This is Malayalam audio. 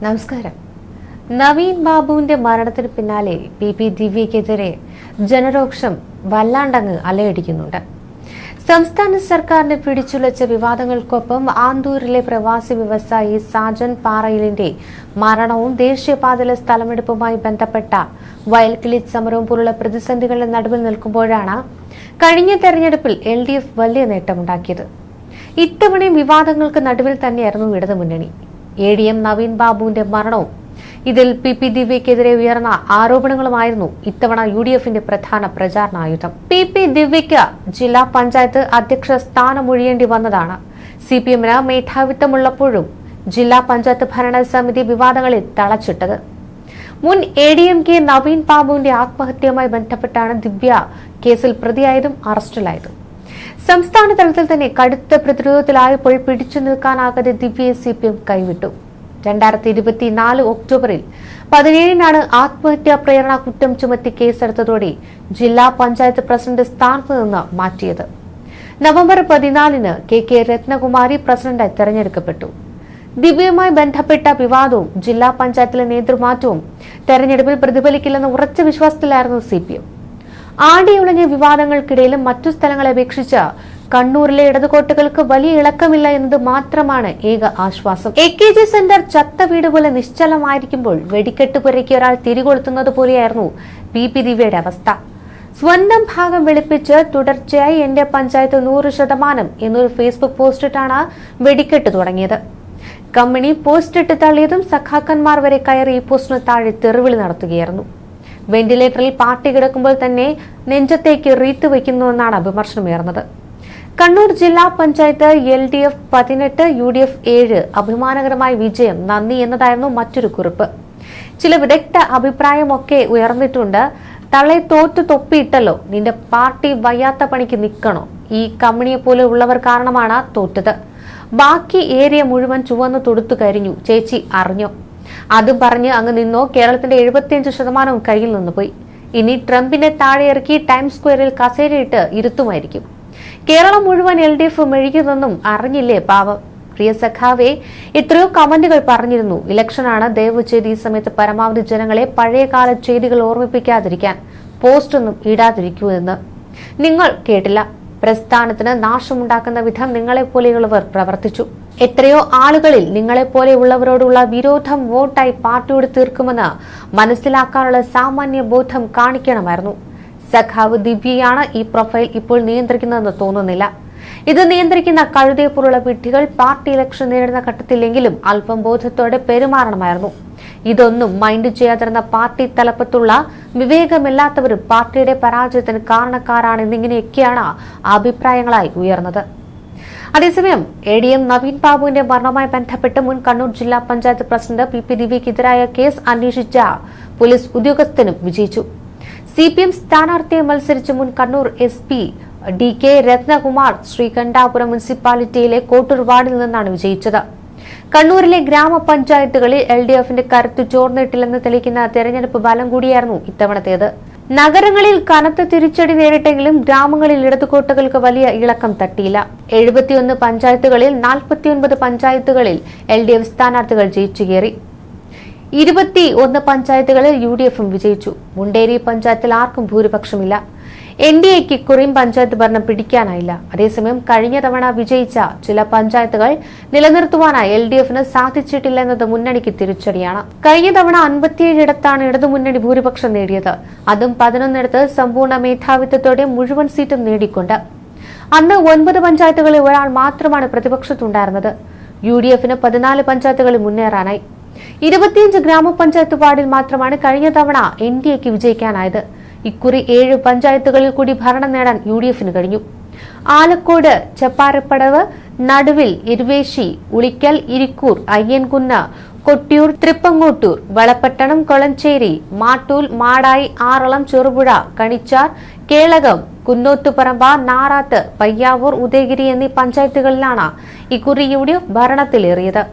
നമസ്കാരം. നവീൻ ബാബുവിന്റെ മരണത്തിന് പിന്നാലെ പി ദിവ്യക്കെതിരെ ജനരോക്ഷം വല്ലാണ്ടങ്ങ് അലയടിക്കുന്നുണ്ട്. സംസ്ഥാന സർക്കാരിനെ പിടിച്ചുലച്ച വിവാദങ്ങൾക്കൊപ്പം ആന്തൂരിലെ പ്രവാസി വ്യവസായി സാജൻ പാറയിലിന്റെ മരണവും ദേശീയപാതയിലെ സ്ഥലമെടുപ്പുമായി ബന്ധപ്പെട്ട വയൽക്കിളി സമരവും പോലുള്ള പ്രതിസന്ധികളുടെ നടുവിൽ നിൽക്കുമ്പോഴാണ് കഴിഞ്ഞ തെരഞ്ഞെടുപ്പിൽ LDF വലിയ നേട്ടമുണ്ടാക്കിയത്. ഇത്തവണയും വിവാദങ്ങൾക്ക് നടുവിൽ തന്നെയായിരുന്നു ഇടതുമുന്നണി. ADM നവീൻ ബാബുവിന്റെ മരണവും ഇതിൽ പി ദിവ്യക്കെതിരെ ഉയർന്ന ആരോപണങ്ങളുമായിരുന്നു ഇത്തവണ UDFന്റെ പ്രധാന പ്രചാരണായുധം. പി ദിവ്യയ്ക്ക് ജില്ലാ പഞ്ചായത്ത് അധ്യക്ഷ സ്ഥാനമൊഴിയേണ്ടി വന്നതാണ്. CPMന് മേധാവിത്വമുള്ളപ്പോഴും ജില്ലാ പഞ്ചായത്ത് ഭരണസമിതി വിവാദങ്ങളിൽ തളച്ചിട്ടത്. മുൻ ADMK നവീൻ ബാബുവിന്റെ ആത്മഹത്യയുമായി ബന്ധപ്പെട്ടാണ് ദിവ്യ കേസിൽ പ്രതിയായതും അറസ്റ്റിലായതും. സംസ്ഥാന തലത്തിൽ തന്നെ കടുത്ത പ്രതിരോധത്തിലായപ്പോൾ പിടിച്ചു നിൽക്കാനാകാതെ ദിവ്യയെ CPM കൈവിട്ടു. 2024 ഒക്ടോബറിൽ 17-നാണ് ആത്മഹത്യാ പ്രേരണ കുറ്റം ചുമത്തി കേസെടുത്തതോടെ ജില്ലാ പഞ്ചായത്ത് പ്രസിഡന്റ് സ്ഥാനത്ത് നിന്ന് മാറ്റിയത്. നവംബർ 14-ന് KK രത്നകുമാരി പ്രസിഡന്റായി തെരഞ്ഞെടുക്കപ്പെട്ടു. ദിവ്യയുമായി ബന്ധപ്പെട്ട വിവാദവും ജില്ലാ പഞ്ചായത്തിലെ നേതൃമാറ്റവും തെരഞ്ഞെടുപ്പിൽ പ്രതിഫലിക്കില്ലെന്ന ഉറച്ച വിശ്വാസത്തിലായിരുന്നു CPM. ആടിയുളഞ്ഞ വിവാദങ്ങൾക്കിടയിലും മറ്റു സ്ഥലങ്ങളെ അപേക്ഷിച്ച് കണ്ണൂരിലെ ഇടതുകോട്ടകൾക്ക് വലിയ ഇളക്കമില്ല എന്നത് മാത്രമാണ് ഏക ആശ്വാസം. AKG സെന്റർ ചത്ത വീട് പോലെ നിശ്ചലമായിരിക്കുമ്പോൾ വെടിക്കെട്ട് പുരയ്ക്ക് ഒരാൾ തിരികൊളുത്തുന്നത് പോലെയായിരുന്നു പി ദിവ്യയുടെ അവസ്ഥ. സ്വന്തം ഭാഗം വെളുപ്പിച്ച് തുടർച്ചയായി എന്റെ പഞ്ചായത്ത് 100% എന്നൊരു ഫേസ്ബുക്ക് പോസ്റ്റിട്ടാണ് വെടിക്കെട്ട് തുടങ്ങിയത്. കമ്പനി പോസ്റ്റിട്ട് തള്ളിയതും സഖാക്കന്മാർ വരെ കയറി ഈ പോസ്റ്റിന് താഴെ തെറിവിളി നടത്തുകയായിരുന്നു. വെന്റിലേറ്ററിൽ പാർട്ടി കിടക്കുമ്പോൾ തന്നെ നെഞ്ചത്തേക്ക് റീത്ത് വയ്ക്കുന്നുവെന്നാണ് വിമർശനമുയർന്നത്. കണ്ണൂർ ജില്ലാ പഞ്ചായത്ത് LDF 18, UDF 7 അഭിമാനകരമായ വിജയം, നന്ദി എന്നതായിരുന്നു മറ്റൊരു കുറിപ്പ്. ചില വിദഗ്ധ അഭിപ്രായമൊക്കെ ഉയർന്നിട്ടുണ്ട്. തള്ളെ തോറ്റു തൊപ്പിയിട്ടല്ലോ, നിന്റെ പാർട്ടി വയ്യാത്ത പണിക്ക് നിൽക്കണോ? ഈ കമ്പനിയെ പോലെ ഉള്ളവർ കാരണമാണ് തോറ്റത്. ബാക്കി ഏരിയ മുഴുവൻ ചുവന്നു തൊടുത്തു കരിഞ്ഞു, ചേച്ചി അറിഞ്ഞോ? അത് പറഞ്ഞ് അങ്ങ് നിന്നോ? കേരളത്തിന്റെ 75% കയ്യിൽ നിന്ന് പോയി. ഇനി ട്രംപിനെ താഴെ ഇറക്കി ടൈംസ് സ്ക്വയറിൽ കസേരയിട്ട് ഇരുത്തുമായിരിക്കും. കേരളം മുഴുവൻ LDF മെഴുകിയതൊന്നും അറിഞ്ഞില്ലേ പാവം? പ്രിയ സഖാവേ, എത്രയോ കമന്റുകൾ പറഞ്ഞിരുന്നു. ഇലക്ഷനാണ്, ദയവ് ചെയ്ത് ഈ സമയത്ത് പരമാവധി ജനങ്ങളെ പഴയകാല ചെയ്തികൾ ഓർമ്മിപ്പിക്കാതിരിക്കാൻ പോസ്റ്റൊന്നും ഇടാതിരിക്കൂ എന്ന്. നിങ്ങൾ കേട്ടില്ല. പ്രസ്ഥാനത്തിന് നാശമുണ്ടാക്കുന്ന വിധം നിങ്ങളെപ്പോലെയുള്ളവർ പ്രവർത്തിച്ചു. എത്രയോ ആളുകളിൽ നിങ്ങളെപ്പോലെയുള്ളവരോടുള്ള വിരോധം വോട്ടായി പാർട്ടിയോട് തീർക്കുമെന്ന് മനസ്സിലാക്കാനുള്ള സാമാന്യ ബോധം കാണിക്കണമായിരുന്നു. സഖാവ് ദിവ്യയാണ് ഈ പ്രൊഫൈൽ ഇപ്പോൾ നിയന്ത്രിക്കുന്നതെന്ന് തോന്നുന്നില്ല. ഇത് നിയന്ത്രിക്കുന്ന കഴുതയെപ്പോലുള്ള വിഡ്ഢികൾ പാർട്ടി ഇലക്ഷൻ നേരിടുന്ന ഘട്ടത്തിലെങ്കിലും അല്പം ബോധത്തോടെ പെരുമാറണമായിരുന്നു. ഇതൊന്നും മൈൻഡ് ചെയ്യാതിരുന്ന പാർട്ടി തലപ്പത്തുള്ള വിവേകമില്ലാത്തവരും പാർട്ടിയുടെ പരാജയത്തിന് കാരണക്കാരാണ് എന്നിങ്ങനെയൊക്കെയാണ് അഭിപ്രായങ്ങളായി ഉയർന്നത്. അതേസമയം ADM നവീൻ ബാബുവിന്റെ മരണവുമായി ബന്ധപ്പെട്ട് മുൻ കണ്ണൂർ ജില്ലാ പഞ്ചായത്ത് പ്രസിഡന്റ് പി ദിവ്യക്കെതിരായ കേസ് അന്വേഷിച്ച പോലീസ് ഉദ്യോഗസ്ഥനും വിജയിച്ചു. CPM സ്ഥാനാർത്ഥിയെ മത്സരിച്ച മുൻ കണ്ണൂർ SP DK രത്നകുമാർ ശ്രീകണ്ഠാപുരം മുനിസിപ്പാലിറ്റിയിലെ കോട്ടൂർ വാർഡിൽ നിന്നാണ് വിജയിച്ചത്. കണ്ണൂരിലെ ഗ്രാമപഞ്ചായത്തുകളിൽ LDFന്റെ കരുത്ത് ചോർന്നിട്ടില്ലെന്ന് തെളിയിക്കുന്ന തെരഞ്ഞെടുപ്പ് ഫലം കൂടിയായിരുന്നു ഇത്തവണത്തേത്. നഗരങ്ങളിൽ കനത്ത തിരിച്ചടി നേരിട്ടെങ്കിലും ഗ്രാമങ്ങളിൽ ഇടതുകോട്ടകൾക്ക് വലിയ ഇളക്കം തട്ടിയില്ല. 71 പഞ്ചായത്തുകളിൽ 49 പഞ്ചായത്തുകളിൽ LDF സ്ഥാനാർത്ഥികൾ ജയിച്ചു കയറി. 21 പഞ്ചായത്തുകളിൽ UDFും വിജയിച്ചു. മുണ്ടേരി പഞ്ചായത്തിൽ ആർക്കും ഭൂരിപക്ഷമില്ല. NDAക്ക് കുറിയും പഞ്ചായത്ത് ഭരണം പിടിക്കാനായില്ല. അതേസമയം കഴിഞ്ഞ തവണ വിജയിച്ച ചില പഞ്ചായത്തുകൾ നിലനിർത്തുവാനായി LDFന് സാധിച്ചിട്ടില്ല എന്നത് മുന്നണിക്ക് തിരിച്ചടിയാണ്. കഴിഞ്ഞ തവണ 57 ഇടത്താണ് ഇടതുമുന്നണി ഭൂരിപക്ഷം നേടിയത്. അതും 11 സമ്പൂർണ്ണ മേധാവിത്വത്തോടെ മുഴുവൻ സീറ്റും നേടിക്കൊണ്ട്. അന്ന് 9 പഞ്ചായത്തുകളിൽ ഒരാൾ മാത്രമാണ് പ്രതിപക്ഷത്തുണ്ടായിരുന്നത്. UDFന് 14 പഞ്ചായത്തുകളിൽ മുന്നേറാനായി. 25 ഗ്രാമപഞ്ചായത്ത് വാർഡിൽ മാത്രമാണ് കഴിഞ്ഞ തവണ NDAക്ക് വിജയിക്കാനായത്. ഇക്കുറി 7 പഞ്ചായത്തുകളിൽ കൂടി ഭരണം നേടാൻ UDFന് കഴിഞ്ഞു. ആലക്കോട്, ചപ്പാരപ്പടവ്, നടുവിൽ, ഇരുവേശി, ഉളിക്കൽ, ഇരിക്കൂർ, അയ്യൻകുന്ന്, കൊട്ടിയൂർ, തൃപ്പങ്ങോട്ടൂർ, വളപട്ടണം, കൊളഞ്ചേരി, മാട്ടൂൽ, മാടായി, ആറളം, ചെറുപുഴ, കണിച്ചാർ, കേളകം, കുന്നോത്തുപറമ്പ, നാറാത്ത്, പയ്യാവൂർ, ഉദയഗിരി എന്നീ പഞ്ചായത്തുകളിലാണ് ഇക്കുറി UDF ഭരണത്തിലേറിയത്.